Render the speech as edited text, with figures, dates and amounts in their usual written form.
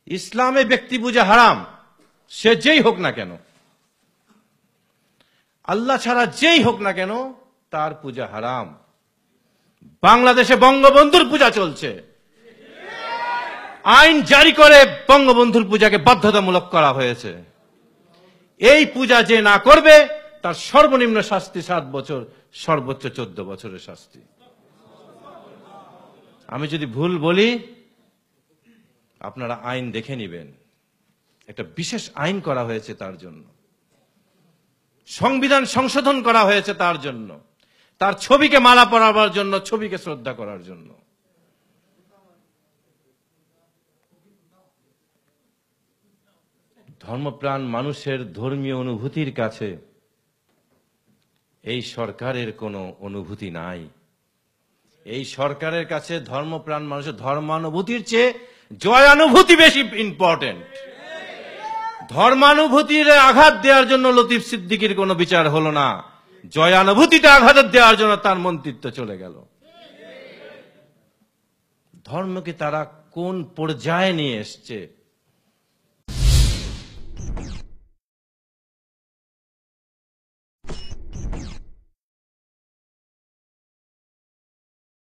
ইসলামে ব্যক্তি পূজা হারাম, সে যেই হোক না কেন, আল্লাহ ছাড়া যেই হোক না কেন তার পূজা হারাম। বাংলাদেশে বঙ্গবন্ধুর পূজা চলছে, আইন জারি করে বঙ্গবন্ধুর পূজাকে বাধ্যতামূলক করা হয়েছে। এই পূজা যে না করবে তার সর্বনিম্ন শাস্তি 7 বছর, সর্বোচ্চ 14 বছরের শাস্তি। আমি যদি ভুল বলি আপনারা আইন দেখে নেবেন, একটা বিশেষ আইন করা হয়েছে তার জন্য, সংবিধান সংশোধন করা হয়েছে তার জন্য, তার ছবিকে মালা পরাবার জন্য, ছবিকে শ্রদ্ধা করার জন্য। ধর্মপ্রাণ মানুষের ধর্মীয় অনুভূতির কাছে এই সরকারের কোনো অনুভূতি নাই। এই সরকারের কাছে ধর্মপ্রাণ মানুষের ধর্মানুভূতির চেয়ে জয়ানুভূতি বেশি ইম্পর্টেন্ট। ধর্মানুভূতির আঘাত দেওয়ার জন্য লতিফ সিদ্দিকীর কোনো বিচার হলো না, জয়ানুভূতিতে আঘাত দেওয়ার জন্য তার মন্ত্রিত্ব চলে গেল। ধর্মকে তারা কোন পর্যায়ে নিয়ে এসছে